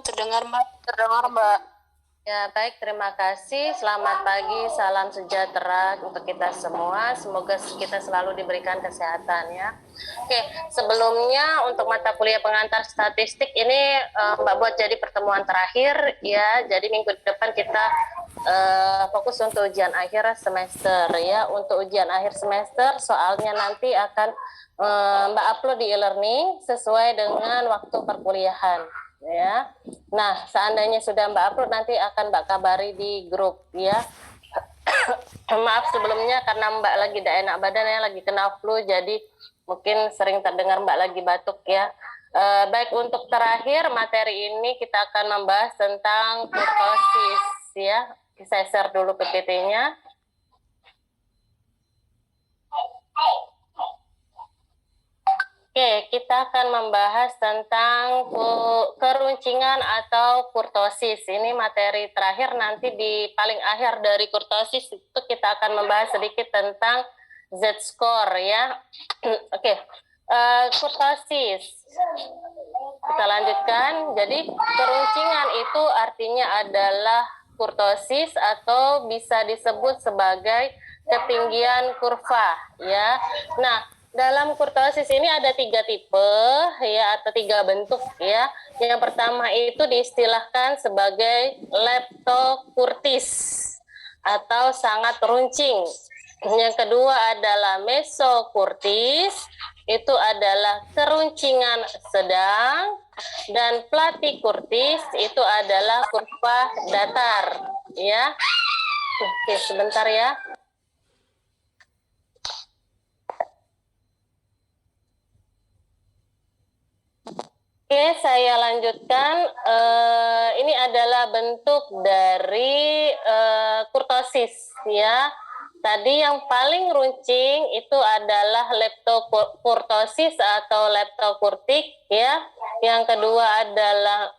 terdengar Mbak. Terdengar Mbak. Ya, baik, terima kasih. Selamat pagi, salam sejahtera untuk kita semua. Semoga kita selalu diberikan kesehatan ya. Oke, sebelumnya untuk mata kuliah pengantar statistik ini Mbak buat jadi pertemuan terakhir ya. Jadi minggu depan kita fokus untuk ujian akhir semester ya. Untuk ujian akhir semester soalnya nanti akan Mbak upload di e-learning sesuai dengan waktu perkuliahan ya. Nah, seandainya sudah Mbak upload nanti akan Mbak kabari di grup ya. Maaf sebelumnya karena Mbak lagi tidak enak badan ya, lagi kena flu, jadi mungkin sering terdengar Mbak lagi batuk ya. Baik, untuk terakhir materi ini kita akan membahas tentang kurtosis ya. Saya share dulu PPT-nya. Oke, kita akan membahas tentang keruncingan atau kurtosis. Ini materi terakhir, nanti di paling akhir dari kurtosis itu kita akan membahas sedikit tentang Z-score ya. Oke, kurtosis. Kita lanjutkan. Jadi keruncingan itu artinya adalah kurtosis atau bisa disebut sebagai ketinggian kurva ya. Nah, dalam kurtosis ini ada 3 tipe ya, atau 3 bentuk ya. Yang pertama itu diistilahkan sebagai leptokurtis atau sangat runcing. Yang kedua adalah mesokurtis, itu adalah keruncingan sedang, dan platikurtis itu adalah kurva datar ya. Oke, sebentar ya. Oke, saya lanjutkan. Ini adalah bentuk dari kurtosis ya. Tadi yang paling runcing itu adalah leptokurtosis atau leptokurtik ya. Yang kedua adalah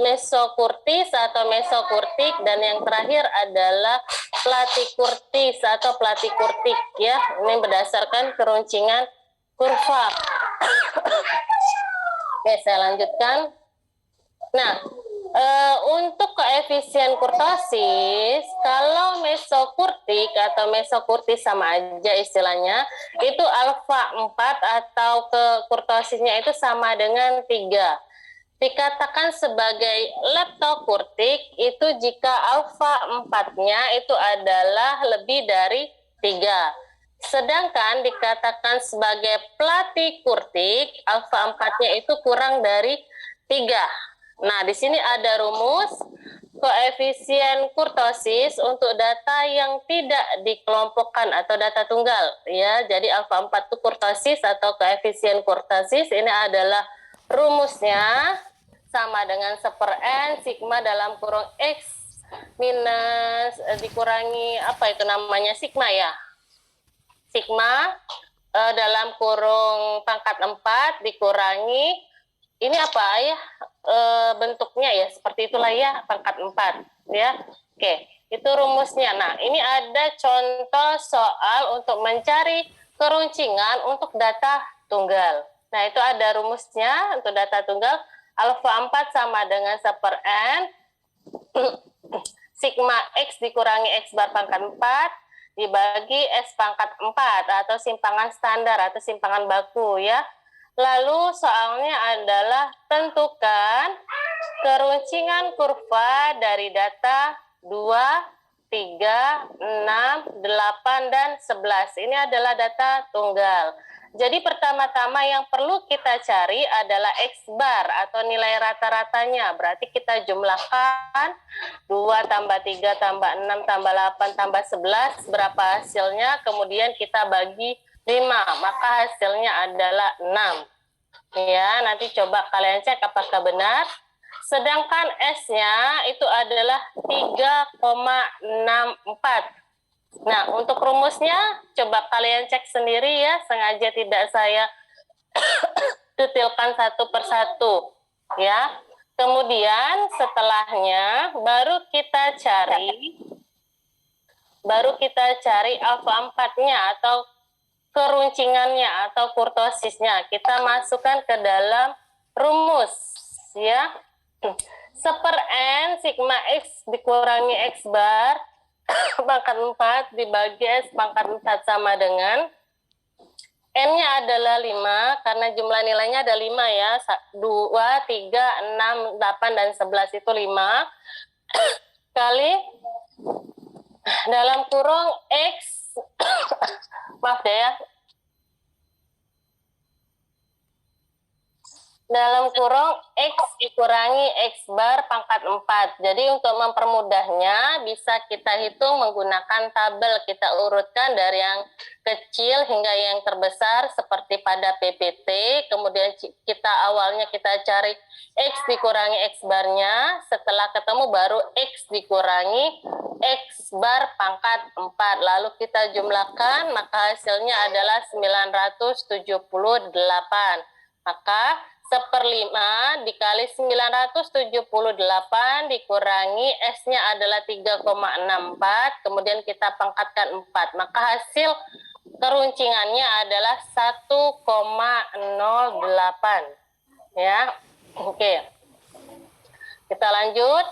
mesokurtis atau mesokurtik, dan yang terakhir adalah platikurtis atau platikurtik ya. Ini berdasarkan keruncingan kurva. Oke, saya lanjutkan. Nah, untuk koefisien kurtosis, kalau mesokurtik atau mesokurtis sama aja istilahnya, itu alfa 4 atau kurtosisnya itu sama dengan 3. Dikatakan sebagai leptokurtik itu jika alfa 4-nya itu adalah lebih dari 3. Sedangkan dikatakan sebagai platikurtik, alfa 4-nya itu kurang dari 3. Nah, di sini ada rumus koefisien kurtosis untuk data yang tidak dikelompokkan atau data tunggal ya. Jadi alfa 4 itu kurtosis atau koefisien kurtosis, ini adalah rumusnya sama dengan 1/n sigma dalam kurung x minus dikurangi apa itu namanya sigma ya. Sigma dalam kurung pangkat 4 dikurangi, ini apa ya, bentuknya ya seperti itulah ya, pangkat 4 ya. Oke, itu rumusnya. Nah, ini ada contoh soal untuk mencari keruncingan untuk data tunggal. Nah, itu ada rumusnya untuk data tunggal. Alfa 4 sama dengan 1/n sigma x dikurangi x bar pangkat 4 dibagi S pangkat 4 atau simpangan standar atau simpangan baku ya. Lalu soalnya adalah tentukan keruncingan kurva dari data 2, 3, 6, 8, dan 11. Ini adalah data tunggal. Jadi pertama-tama yang perlu kita cari adalah X bar atau nilai rata-ratanya. Berarti kita jumlahkan 2 tambah 3 tambah 6 tambah 8 tambah 11. Berapa hasilnya? Kemudian kita bagi 5. Maka hasilnya adalah 6. Ya, nanti coba kalian cek apakah benar. Sedangkan S-nya itu adalah 3,64. Nah, untuk rumusnya coba kalian cek sendiri ya, sengaja tidak saya detailkan satu persatu ya. Kemudian setelahnya baru kita cari alfa 4-nya atau keruncingannya atau kurtosisnya. Kita masukkan ke dalam rumus ya. Seper N sigma X dikurangi X bar pangkat 4 dibagi S pangkat 4 sama dengan N-nya adalah 5, karena jumlah nilainya ada 5 ya, 2, 3, 6, 8, dan 11 itu 5, kali dalam kurung X, maaf deh ya, dalam kurung X dikurangi X bar pangkat 4. Jadi untuk mempermudahnya bisa kita hitung menggunakan tabel. Kita urutkan dari yang kecil hingga yang terbesar seperti pada PPT. Kemudian awalnya kita cari X dikurangi X barnya. Setelah ketemu baru X dikurangi X bar pangkat 4. Lalu kita jumlahkan, maka hasilnya adalah 978. Maka 1/5 dikali 978 dikurangi S-nya adalah 3,64, kemudian kita pangkatkan 4. Maka hasil keruncingannya adalah 1,08. Ya. Oke. Kita lanjut.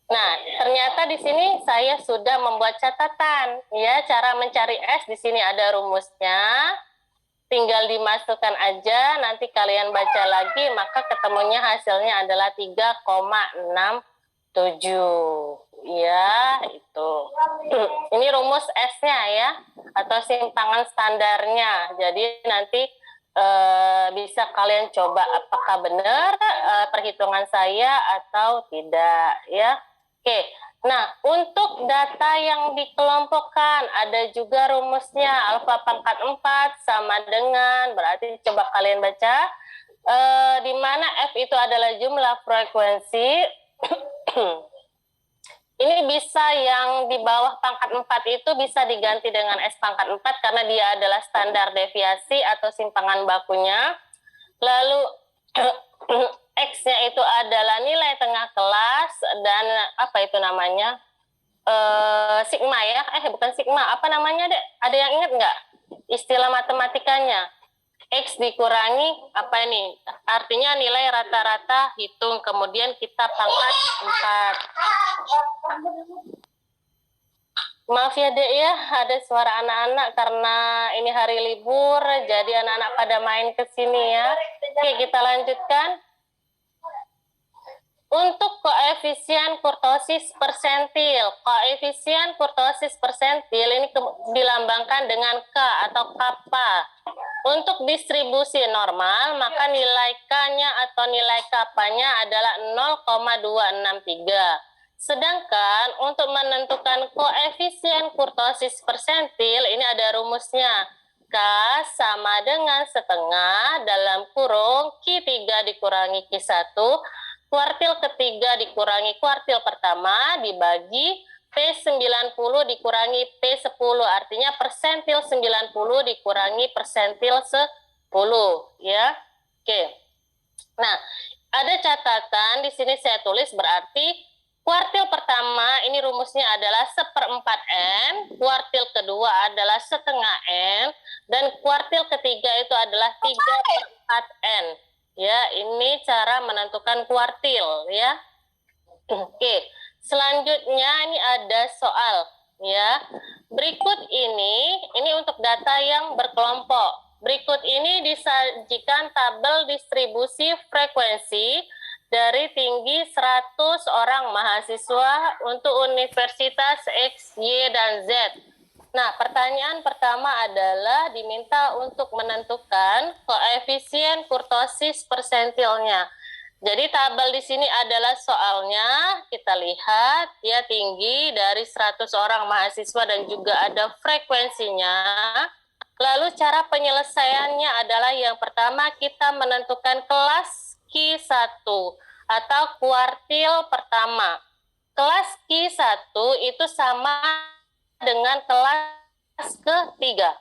Nah, ternyata di sini saya sudah membuat catatan. Ya, cara mencari S di sini ada rumusnya. Tinggal dimasukkan aja, nanti kalian baca lagi, maka ketemunya hasilnya adalah 3,67. Ya, itu. Ini rumus S-nya ya, atau simpangan standarnya. Jadi nanti bisa kalian coba apakah benar perhitungan saya atau tidak ya. Oke. Nah, untuk data yang dikelompokkan, ada juga rumusnya, alfa pangkat 4 sama dengan, berarti coba kalian baca, di mana F itu adalah jumlah frekuensi, ini bisa yang di bawah pangkat 4 itu bisa diganti dengan S pangkat 4, karena dia adalah standar deviasi atau simpangan bakunya, lalu X-nya itu adalah nilai tengah kelas dan apa itu namanya sigma ya, bukan sigma, apa namanya dek? Ada yang ingat nggak istilah matematikanya? X dikurangi apa ini? Artinya nilai rata-rata hitung, kemudian kita pangkat 4. Maaf ya dek ya, ada suara anak-anak karena ini hari libur, jadi anak-anak pada main ke sini ya. Oke, kita lanjutkan. Untuk koefisien kurtosis persentil, koefisien kurtosis persentil ini dilambangkan dengan K atau kappa. Untuk distribusi normal, maka nilai K-nya atau nilai kappa-nya adalah 0,263. Sedangkan untuk menentukan koefisien kurtosis persentil, ini ada rumusnya. K sama dengan setengah dalam kurung Q3 dikurangi Q1, kuartil ketiga dikurangi kuartil pertama dibagi P90 dikurangi P10, artinya persentil 90 dikurangi persentil 10 ya. Oke. Nah, ada catatan di sini saya tulis, berarti kuartil pertama ini rumusnya adalah 1/4 N, kuartil kedua adalah setengah N, dan kuartil ketiga itu adalah 3/4 N. Ya, ini cara menentukan kuartil ya. Oke, selanjutnya ini ada soal ya. Berikut ini untuk data yang berkelompok. Berikut ini disajikan tabel distribusi frekuensi dari tinggi 100 orang mahasiswa untuk Universitas X, Y, dan Z. Nah, pertanyaan pertama adalah diminta untuk menentukan koefisien kurtosis persentilnya. Jadi tabel di sini adalah soalnya, kita lihat ya, tinggi dari 100 orang mahasiswa dan juga ada frekuensinya. Lalu cara penyelesaiannya adalah yang pertama kita menentukan kelas Q1 atau kuartil pertama. Kelas Q1 itu sama dengan kelas ketiga.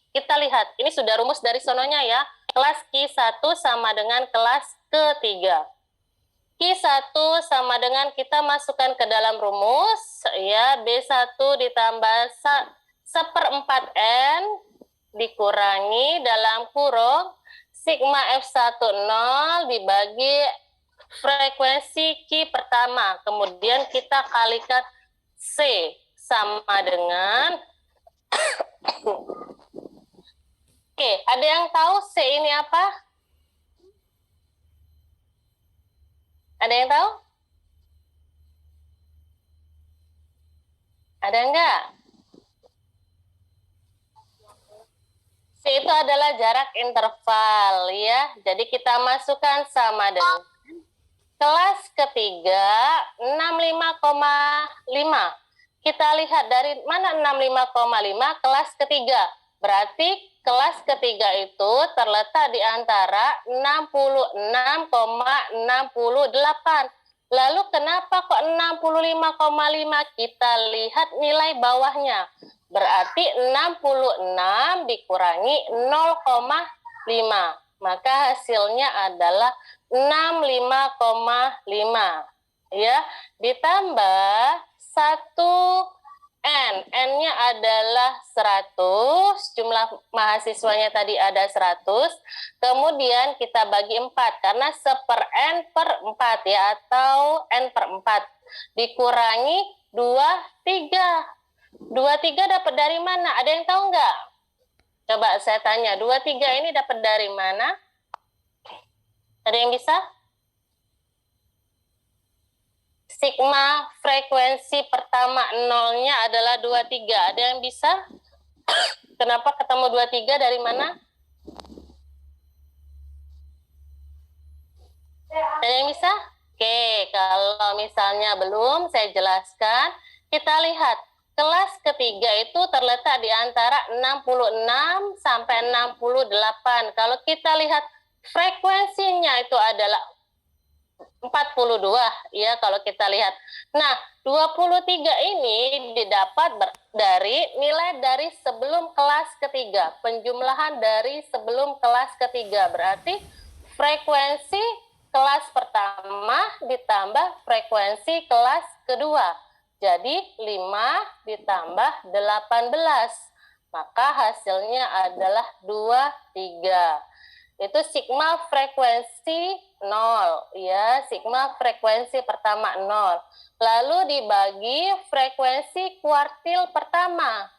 Kita lihat, ini sudah rumus dari sononya ya. Kelas Q1 sama dengan kelas ketiga. Q1 sama dengan kita masukkan ke dalam rumus, ya, B1 ditambah 1/4 N dikurangi dalam kurung sigma F10 dibagi frekuensi Q pertama, kemudian kita kalikan C sama dengan Oke, ada yang tahu C ini apa? Ada yang tahu? Ada enggak? C itu adalah jarak interval ya. Jadi kita masukkan sama dengan kelas ketiga 65,5. Kita lihat dari mana 65,5 kelas ketiga. Berarti kelas ketiga itu terletak di antara 66,68. Lalu kenapa kok 65,5? Kita lihat nilai bawahnya. Berarti 66 dikurangi 0,5. Maka hasilnya adalah 65,5. Ya, ditambah 1 N. N-nya adalah 100, jumlah mahasiswanya tadi ada 100, kemudian kita bagi 4, karena 1/n/4 ya, atau n/4, dikurangi 23. 23 dapat dari mana? Ada yang tahu nggak? Coba saya tanya, 23 ini dapat dari mana? Ada yang bisa? Sigma frekuensi pertama nolnya adalah 23. Ada yang bisa? Kenapa ketemu 23 dari mana? Ada yang bisa? Oke, kalau misalnya belum, saya jelaskan. Kita lihat, kelas ketiga itu terletak di antara 66 sampai 68. Kalau kita lihat frekuensinya itu adalah 42 ya kalau kita lihat. Nah, 23 ini didapat dari nilai dari sebelum kelas ketiga, penjumlahan dari sebelum kelas ketiga. Berarti frekuensi kelas pertama ditambah frekuensi kelas kedua. Jadi 5 ditambah 18. Maka hasilnya adalah 23. Itu sigma frekuensi 0 ya, sigma frekuensi pertama 0. Lalu dibagi frekuensi kuartil pertama.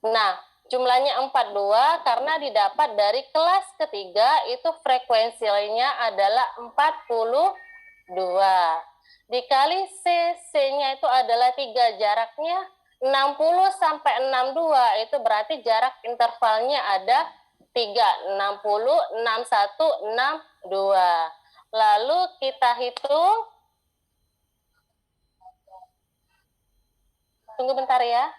Nah, jumlahnya 42 karena didapat dari kelas ketiga itu frekuensinya adalah 42. Dikali C, C-nya itu adalah 3, jaraknya 60 sampai 62, itu berarti jarak intervalnya ada 3, 60, 61, 62. Lalu kita hitung. Tunggu bentar ya.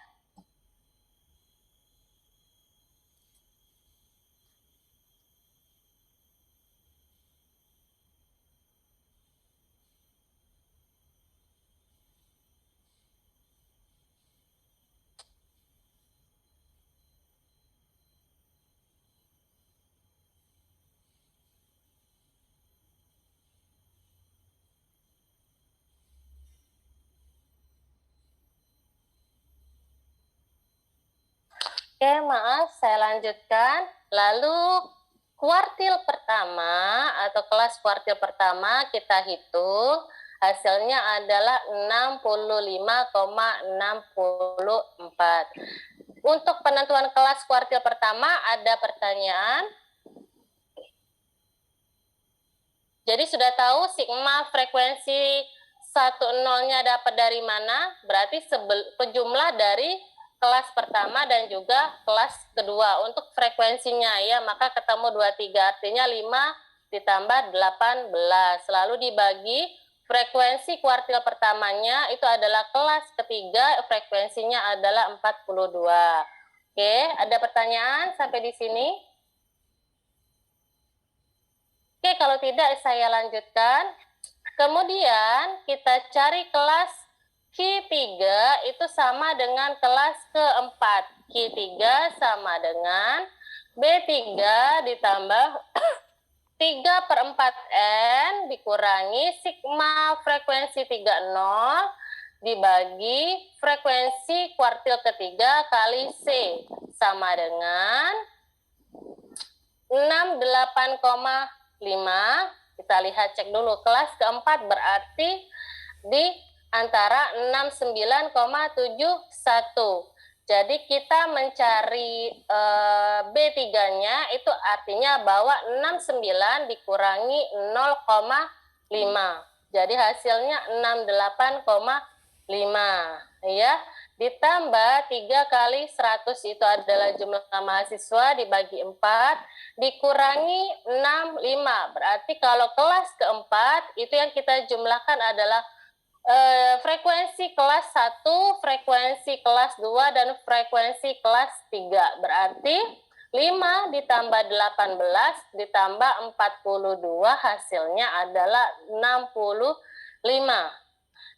Oke, maaf, saya lanjutkan. Lalu kuartil pertama atau kelas kuartil pertama kita hitung, hasilnya adalah 65,64. Untuk penentuan kelas kuartil pertama ada pertanyaan. Jadi sudah tahu sigma frekuensi 10-nya dapat dari mana? Berarti jumlah dari kelas pertama dan juga kelas kedua untuk frekuensinya ya, maka ketemu 23, artinya 5 ditambah 18, lalu dibagi frekuensi kuartil pertamanya itu adalah kelas ketiga, frekuensinya adalah 42. Oke, ada pertanyaan sampai di sini? Oke, kalau tidak saya lanjutkan. Kemudian kita cari kelas Q3 itu sama dengan kelas keempat. Q3 sama dengan B3 ditambah 3/4N dikurangi sigma frekuensi 30 dibagi frekuensi kuartil ketiga kali C sama dengan 68,5 Kita lihat, cek dulu. Kelas keempat berarti di antara 69,71. Jadi kita mencari B3-nya itu artinya bahwa 69 dikurangi 0,5. Jadi hasilnya 68,5 ya. Ditambah 3 kali 100 itu adalah jumlah mahasiswa dibagi 4 dikurangi 65. Berarti kalau kelas keempat itu yang kita jumlahkan adalah frekuensi kelas 1, frekuensi kelas 2, dan frekuensi kelas 3. Berarti 5 ditambah 18 ditambah 42 hasilnya adalah 65.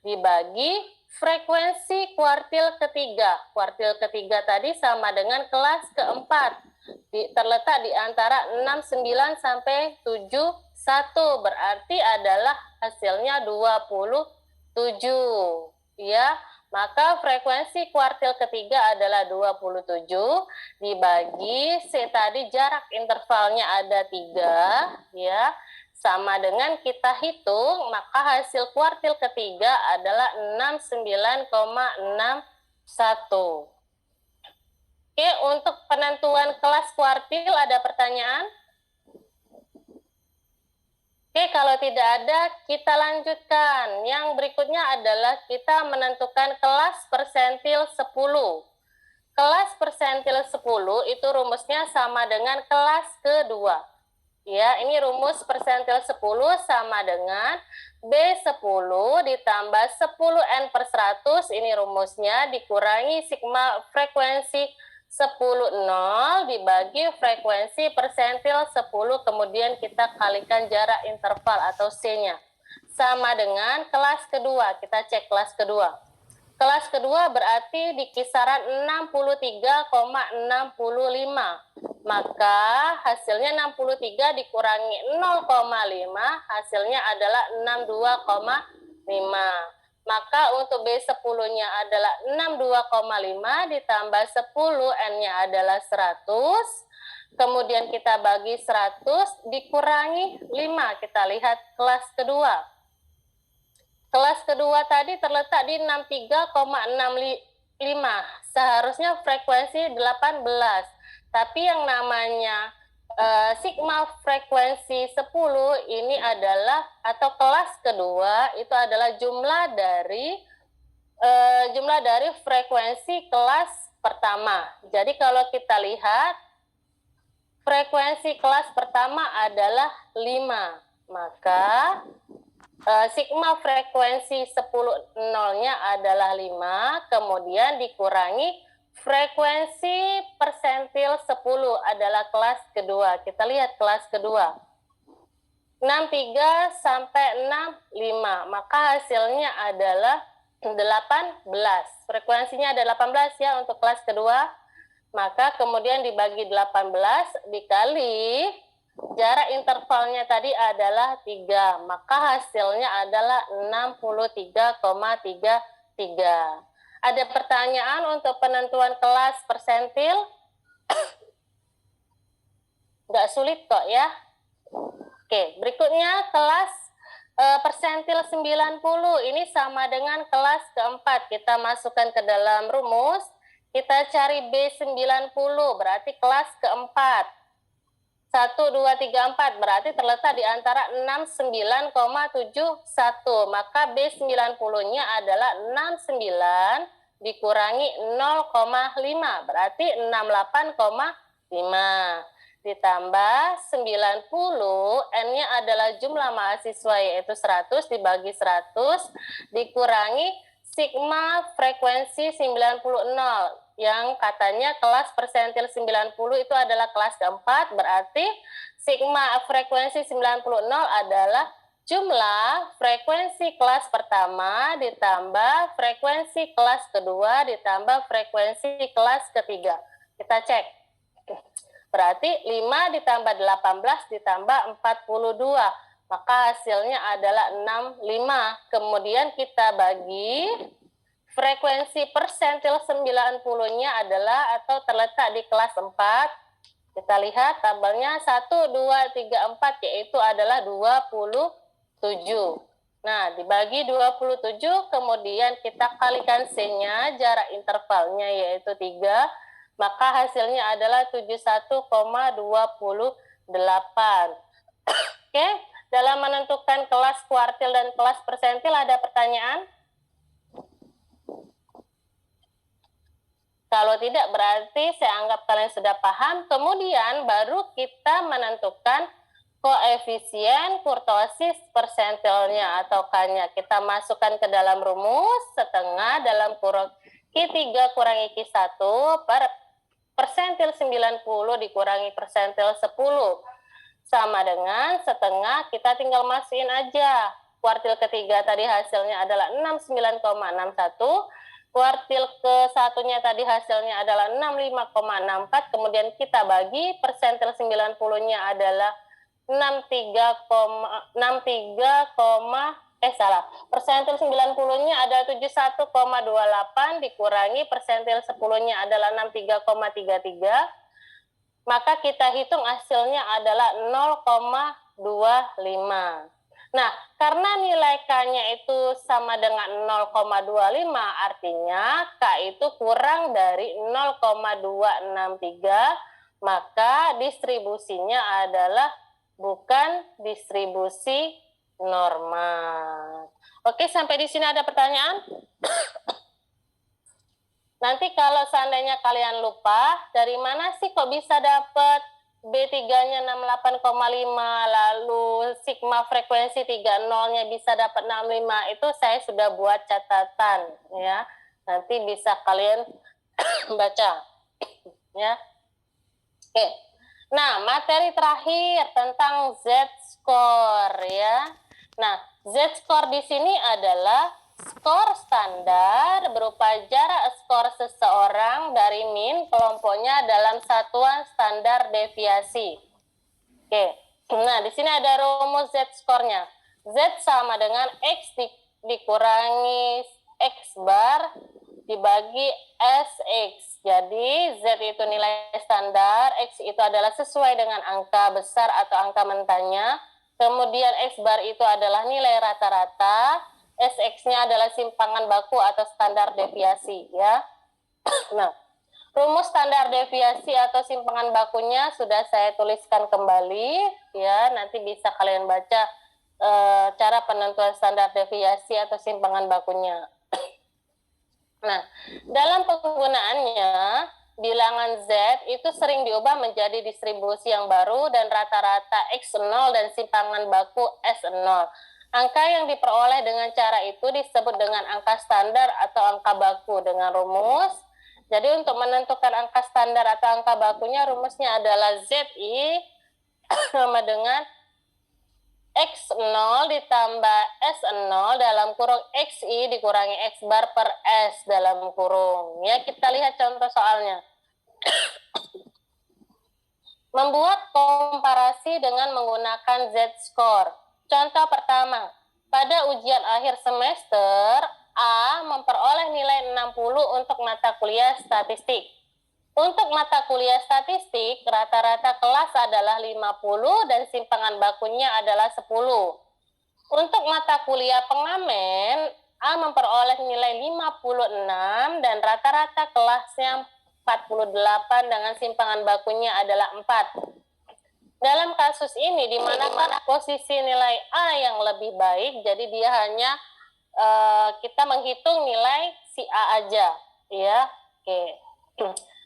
Dibagi frekuensi kuartil ketiga. Kuartil ketiga tadi sama dengan kelas keempat. Terletak di antara 69 sampai 71. Berarti adalah hasilnya 27. Ya, maka frekuensi kuartil ketiga adalah 27 dibagi tadi jarak intervalnya ada 3 ya, sama dengan kita hitung, maka hasil kuartil ketiga adalah 69,61. Oke, untuk penentuan kelas kuartil ada pertanyaan? Oke, kalau tidak ada, kita lanjutkan. Yang berikutnya adalah kita menentukan kelas persentil 10. Kelas persentil 10 itu rumusnya sama dengan kelas kedua. Ya, ini rumus persentil 10 sama dengan B10 ditambah 10N per 100, ini rumusnya, dikurangi sigma frekuensi 10,0 dibagi frekuensi persentil 10, kemudian kita kalikan jarak interval atau C-nya. Sama dengan kelas kedua, kita cek kelas kedua. Kelas kedua berarti di kisaran 63,65. Maka hasilnya 63 dikurangi 0,5, hasilnya adalah 62,5. Maka untuk B10-nya adalah 62,5 ditambah 10, N-nya adalah 100. Kemudian kita bagi 100 dikurangi 5. Kita lihat kelas kedua. Kelas kedua tadi terletak di 63,65. Seharusnya frekuensi 18. Tapi yang namanya sigma frekuensi 10 ini adalah, atau kelas kedua itu adalah jumlah dari frekuensi kelas pertama. Jadi kalau kita lihat frekuensi kelas pertama adalah 5, maka sigma frekuensi 10,0-nya adalah 5, kemudian dikurangi frekuensi persentil 10 adalah kelas kedua. Kita lihat kelas kedua. 63 sampai 65. Maka hasilnya adalah 18. Frekuensinya ada 18 ya untuk kelas kedua. Maka kemudian dibagi 18 dikali jarak intervalnya tadi adalah 3. Maka hasilnya adalah 63,33. Ada pertanyaan untuk penentuan kelas persentil? Nggak sulit kok ya. Oke, berikutnya kelas persentil 90. Ini sama dengan kelas keempat. Kita masukkan ke dalam rumus. Kita cari B90, berarti kelas keempat. 1, 2, 3, 4, berarti terletak di antara 69,71. Maka B90-nya adalah 69 dikurangi 0,5, berarti 68,5. Ditambah 90, N-nya adalah jumlah mahasiswa yaitu 100 dibagi 100, dikurangi sigma frekuensi 90,0. Yang katanya kelas persentil 90 itu adalah kelas keempat, berarti sigma frekuensi 90,0 adalah jumlah frekuensi kelas pertama ditambah frekuensi kelas kedua ditambah frekuensi kelas ketiga. Kita cek. Berarti 5 ditambah 18 ditambah 42. Maka hasilnya adalah 65. Kemudian kita bagi frekuensi persentil 90-nya adalah atau terletak di kelas 4. Kita lihat tabelnya 1, 2, 3, 4 yaitu adalah 27. Nah, dibagi 27 kemudian kita kalikan C-nya, jarak intervalnya yaitu 3, maka hasilnya adalah 71,28. Oke, dalam menentukan kelas kuartil dan kelas persentil ada pertanyaan? Kalau tidak berarti saya anggap kalian sudah paham. Kemudian baru kita menentukan koefisien kurtosis persentilnya atau K-nya. Kita masukkan ke dalam rumus setengah dalam kurung Q3 kurangi Q1 per persentil 90 dikurangi persentil 10. Sama dengan setengah, kita tinggal masukin aja. Kuartil ketiga tadi hasilnya adalah 69,61. Kuartil ke-1-nya tadi hasilnya adalah 65,64, kemudian kita bagi persentil 90-nya adalah 63, persentil 90-nya adalah 71,28 dikurangi persentil 10-nya adalah 63,33, maka kita hitung hasilnya adalah 0,25. Nah, karena nilai K-nya itu sama dengan 0,25, artinya K itu kurang dari 0,263, maka distribusinya adalah bukan distribusi normal. Oke, sampai di sini ada pertanyaan? Nanti kalau seandainya kalian lupa, dari mana sih kok bisa dapat B3-nya 68,5, lalu sigma frekuensi 30-nya bisa dapat 65, itu saya sudah buat catatan, ya. Nanti bisa kalian baca, ya. Oke. Nah, materi terakhir tentang Z-score, ya. Nah, Z-score di sini adalah skor standar berupa jarak skor seseorang dari min kelompoknya dalam satuan standar deviasi. Oke, nah di sini ada rumus Z-skornya. Z sama dengan X dikurangi X bar dibagi SX. Jadi Z itu nilai standar, X itu adalah sesuai dengan angka besar atau angka mentahnya. Kemudian X bar itu adalah nilai rata-rata. SX-nya adalah simpangan baku atau standar deviasi, ya. Nah, rumus standar deviasi atau simpangan bakunya sudah saya tuliskan kembali, ya. Nanti bisa kalian baca cara penentuan standar deviasi atau simpangan bakunya. Nah, dalam penggunaannya, bilangan Z itu sering diubah menjadi distribusi yang baru dan rata-rata X0 dan simpangan baku S0. Angka yang diperoleh dengan cara itu disebut dengan angka standar atau angka baku dengan rumus. Jadi untuk menentukan angka standar atau angka bakunya rumusnya adalah ZI sama dengan X0 ditambah S0 dalam kurung XI dikurangi X bar per S dalam kurung. Ya, kita lihat contoh soalnya. Membuat komparasi dengan menggunakan Z-score. Contoh pertama, pada ujian akhir semester, A memperoleh nilai 60 untuk mata kuliah statistik. Untuk mata kuliah statistik, rata-rata kelas adalah 50 dan simpangan bakunya adalah 10. Untuk mata kuliah pengamen, A memperoleh nilai 56 dan rata-rata kelasnya 48 dengan simpangan bakunya adalah 4. Dalam kasus ini, di mana posisi nilai A yang lebih baik, jadi dia hanya kita menghitung nilai si A aja, ya. Oke.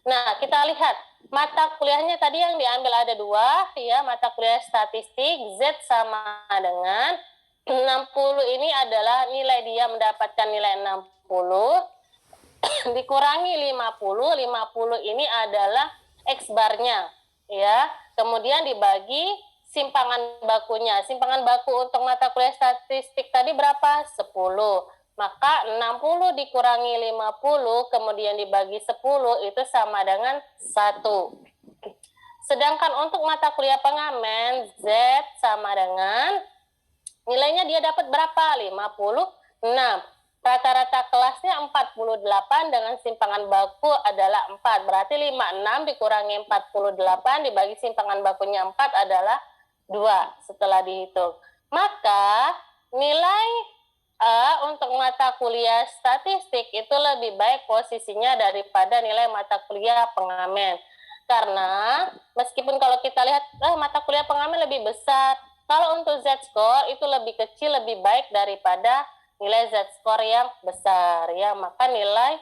Nah, kita lihat mata kuliahnya tadi yang diambil ada 2, ya. Mata kuliah statistik Z sama dengan 60 ini adalah nilai dia mendapatkan nilai 60 dikurangi 50 ini adalah X barnya, ya. Kemudian dibagi simpangan bakunya. Simpangan baku untuk mata kuliah statistik tadi berapa? 10. Maka 60 dikurangi 50 kemudian dibagi 10 itu sama dengan 1. Sedangkan untuk mata kuliah pengamen Z sama dengan nilainya dia dapat berapa? 56. Rata-rata kelasnya 48 dengan simpangan baku adalah 4. Berarti 56 dikurangi 48 dibagi simpangan bakunya 4 adalah 2 setelah dihitung. Maka nilai A untuk mata kuliah statistik itu lebih baik posisinya daripada nilai mata kuliah pengamen. Karena meskipun kalau kita lihat mata kuliah pengamen lebih besar, kalau untuk Z-score itu lebih kecil, lebih baik daripada nilai Z-score yang besar ya. Maka nilai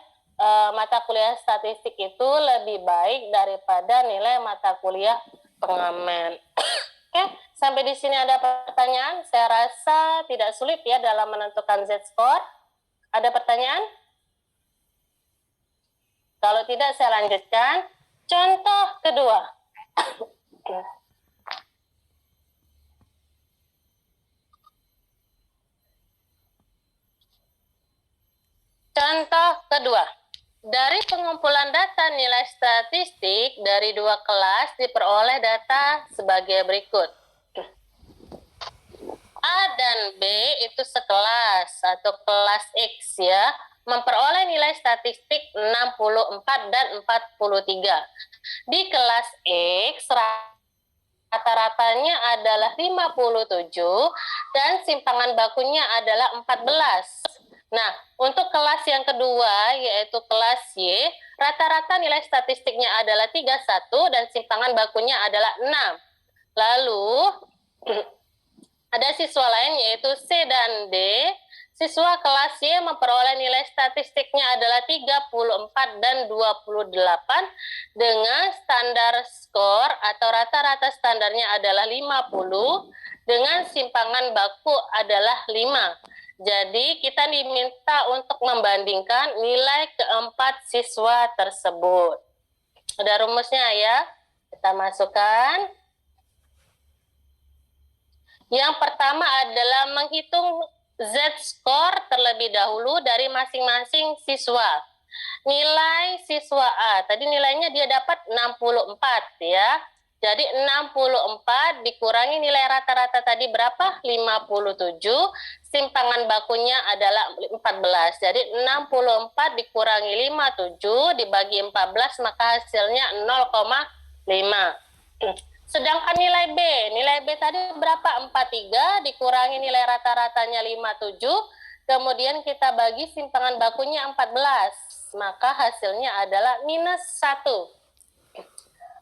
mata kuliah statistik itu lebih baik daripada nilai mata kuliah pengamen. Oke, sampai di sini ada pertanyaan. Saya rasa tidak sulit ya dalam menentukan Z-score. Ada pertanyaan? Kalau tidak saya lanjutkan. Contoh kedua. Contoh kedua. Dari pengumpulan data nilai statistik dari 2 kelas diperoleh data sebagai berikut. A dan B itu sekelas atau kelas X ya, memperoleh nilai statistik 64 dan 43. Di kelas X rata-ratanya adalah 57 dan simpangan bakunya adalah 14. Nah, untuk kelas yang kedua, yaitu kelas Y, rata-rata nilai statistiknya adalah 31 dan simpangan bakunya adalah 6. Lalu, ada siswa lain yaitu C dan D. Siswa kelas Y memperoleh nilai statistiknya adalah 34 dan 28 dengan standar skor atau rata-rata standarnya adalah 50 dengan simpangan baku adalah 5. Jadi kita diminta untuk membandingkan nilai keempat siswa tersebut. Ada rumusnya ya, kita masukkan. Yang pertama adalah menghitung Z-score terlebih dahulu dari masing-masing siswa. Nilai siswa A, tadi nilainya dia dapat 64 ya. Jadi 64 dikurangi nilai rata-rata tadi berapa? 57. Simpangan bakunya adalah 14. Jadi 64 dikurangi 57 dibagi 14 maka hasilnya 0,5. Sedangkan nilai B tadi berapa? 43 dikurangi nilai rata-ratanya 57. Kemudian kita bagi simpangan bakunya 14. Maka hasilnya adalah -1.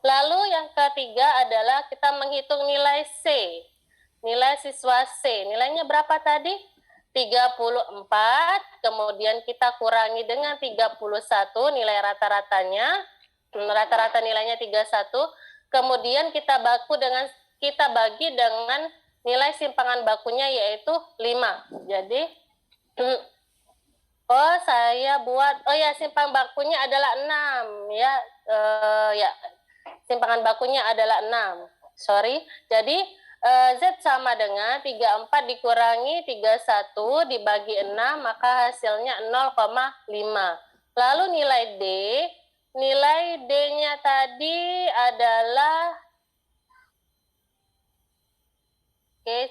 Lalu yang ketiga adalah kita menghitung nilai C. Nilai siswa C. Nilainya berapa tadi? 34. Kemudian kita kurangi dengan 31 nilai rata-ratanya. Rata-rata nilainya 31. Kemudian kita bagi dengan nilai simpangan bakunya yaitu 5. Jadi simpangan bakunya adalah 6 ya. Simpangan bakunya adalah 6. Jadi Z sama dengan 34 dikurangi 31 dibagi 6 maka hasilnya 0,5. Lalu nilai D-nya tadi adalah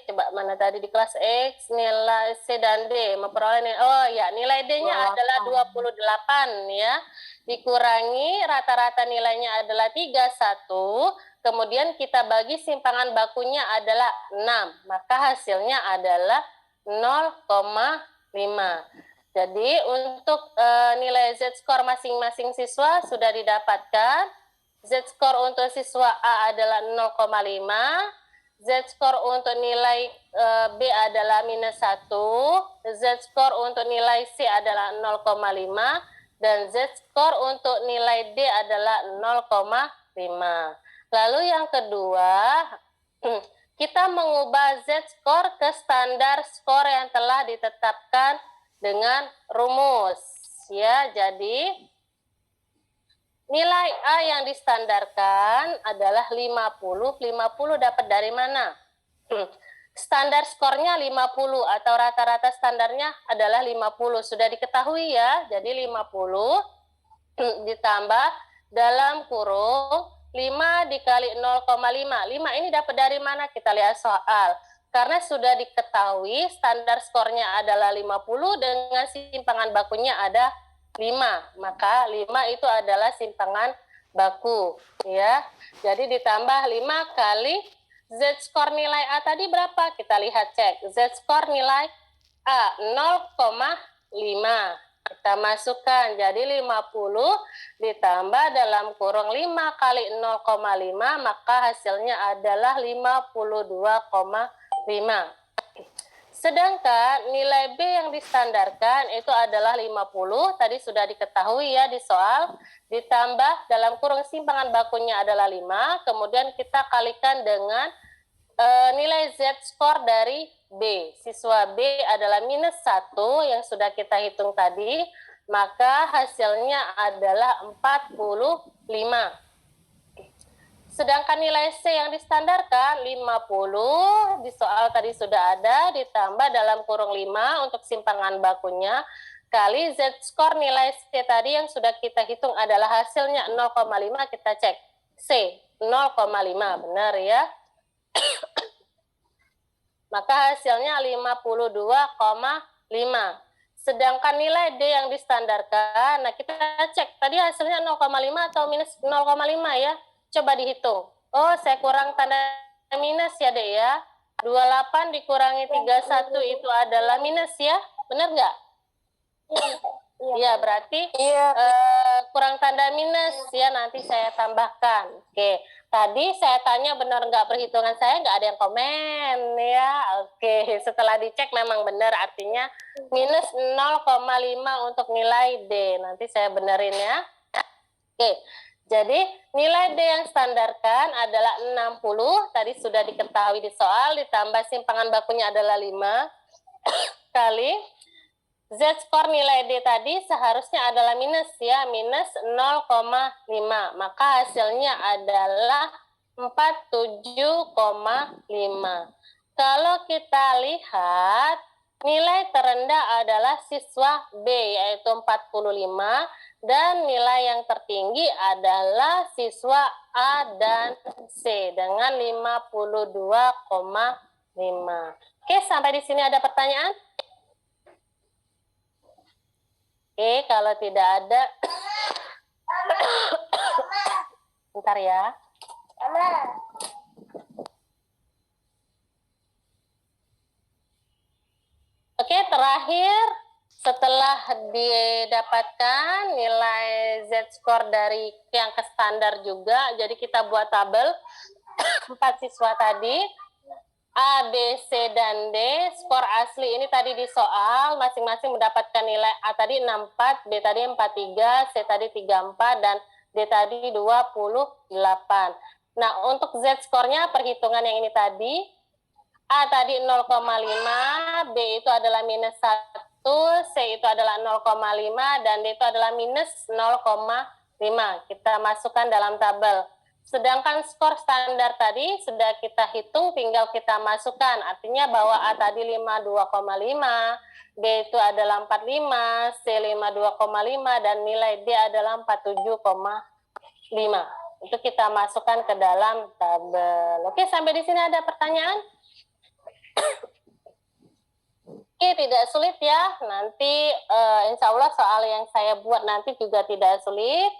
coba mana tadi di kelas X, nilai C dan D memperoleh nilai D-nya adalah 28 ya. Dikurangi rata-rata nilainya adalah 31, kemudian kita bagi simpangan bakunya adalah 6, maka hasilnya adalah 0,5. Jadi untuk nilai Z-score masing-masing siswa sudah didapatkan. Z-score untuk siswa A adalah 0,5. Z-score untuk nilai B adalah -1, Z-score untuk nilai C adalah 0,5, dan Z-score untuk nilai D adalah 0,5. Lalu yang kedua, kita mengubah Z-score ke standar skor yang telah ditetapkan dengan rumus. Ya, jadi nilai A yang distandarkan adalah 50. 50 dapat dari mana? Standar skornya 50 atau rata-rata standarnya adalah 50. Sudah diketahui ya. Jadi 50 ditambah dalam kurung 5 dikali 0,5. 5 ini dapat dari mana? Kita lihat soal. karena sudah diketahui standar skornya adalah 50 dengan simpangan bakunya ada 5, maka 5 itu adalah simpangan baku, ya. Jadi ditambah 5 kali Z-skor nilai A tadi berapa? Kita lihat cek. Z-skor nilai A 0,5. Kita masukkan, jadi 50 ditambah dalam kurung 5 kali 0,5, maka hasilnya adalah 52,5. Sedangkan nilai B yang distandarkan itu adalah 50, tadi sudah diketahui ya di soal, ditambah dalam kurung simpangan bakunya adalah 5, kemudian kita kalikan dengan nilai Z-skor dari B. Siswa B adalah minus 1 yang sudah kita hitung tadi, maka hasilnya adalah 45. Sedangkan nilai C yang distandarkan 50, di soal tadi sudah ada, ditambah dalam kurung 5 untuk simpangan bakunya, kali Z-skor nilai C tadi yang sudah kita hitung adalah hasilnya 0,5, kita cek. C, 0,5, benar ya? Maka hasilnya 52,5. Sedangkan nilai D yang distandarkan, nah kita cek tadi hasilnya 0,5 atau minus 0,5 ya. Coba dihitung. Oh, saya kurang tanda minus ya, Dek ya. 28 dikurangi 31 itu adalah minus ya. Benar nggak? Iya, berarti kurang tanda minus ya, nanti saya tambahkan. Oke, tadi saya tanya benar nggak perhitungan saya, nggak ada yang komen ya. Oke, setelah dicek memang benar, artinya minus 0,5 untuk nilai D. Nanti saya benerin ya. Oke, jadi nilai D yang standarkan adalah 60, tadi sudah diketahui di soal, ditambah simpangan bakunya adalah 5, kali Z-skor nilai D tadi seharusnya adalah minus ya, minus 0,5. Maka hasilnya adalah 47,5. Kalau kita lihat, nilai terendah adalah siswa B yaitu 45 dan nilai yang tertinggi adalah siswa A dan C dengan 52,5. Oke, sampai di sini ada pertanyaan? Oke, kalau tidak ada, bentar ya. Oke, terakhir setelah didapatkan nilai Z-skor dari yang ke standar juga, jadi kita buat tabel 4 siswa tadi. A, B, C, dan D, skor asli ini tadi di soal, masing-masing mendapatkan nilai A tadi 64, B tadi 43, C tadi 34, dan D tadi 28. Nah, untuk Z-skornya perhitungan yang ini tadi, A tadi 0,5, B itu adalah minus 1, C itu adalah 0,5, dan D itu adalah minus 0,5. Kita masukkan dalam tabel. Sedangkan skor standar tadi sudah kita hitung, tinggal kita masukkan. Artinya bahwa A tadi 52,5, B itu adalah 45, C 52,5, dan nilai D adalah 47,5. Itu kita masukkan ke dalam tabel. Oke, sampai di sini ada pertanyaan? Oke, tidak sulit ya. Nanti insya Allah soal yang saya buat nanti juga tidak sulit.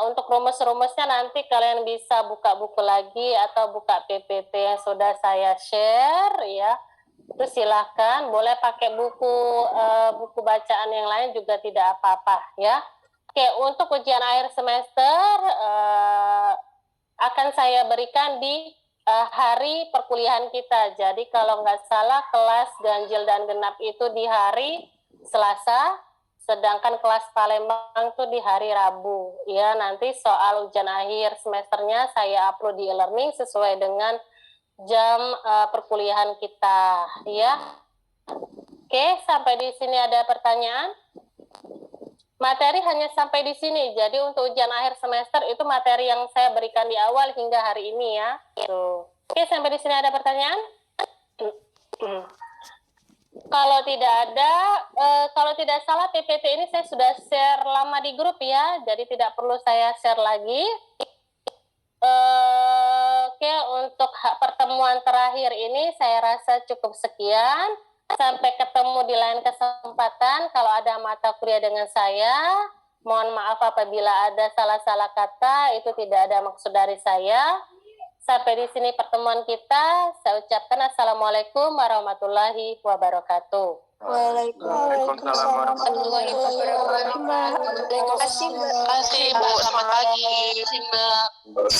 Untuk rumus-rumusnya nanti kalian bisa buka buku lagi atau buka PPT yang sudah saya share ya. Itu silahkan, boleh pakai buku bacaan yang lain juga tidak apa-apa ya. Oke, untuk ujian akhir semester akan saya berikan di hari perkuliahan kita. Jadi kalau nggak salah kelas ganjil dan genap itu di hari Selasa, sedangkan kelas Palembang itu di hari Rabu. Ya, nanti soal ujian akhir semesternya saya upload di e-learning sesuai dengan jam perkuliahan kita. Ya, oke, sampai di sini ada pertanyaan? Materi hanya sampai di sini. Jadi untuk ujian akhir semester itu materi yang saya berikan di awal hingga hari ini ya. Tuh. Oke, sampai di sini ada pertanyaan? Kalau tidak ada, kalau tidak salah PPT ini saya sudah share lama di grup ya, jadi tidak perlu saya share lagi. Oke, untuk pertemuan terakhir ini saya rasa cukup sekian. Sampai ketemu di lain kesempatan. Kalau ada mata kuliah dengan saya, mohon maaf apabila ada salah-salah kata, itu tidak ada maksud dari saya. Sampai di sini pertemuan kita. Saya ucapkan Assalamualaikum warahmatullahi wabarakatuh. Waalaikumsalam warahmatullahi wabarakatuh. Terima kasih, Bu. Selamat pagi.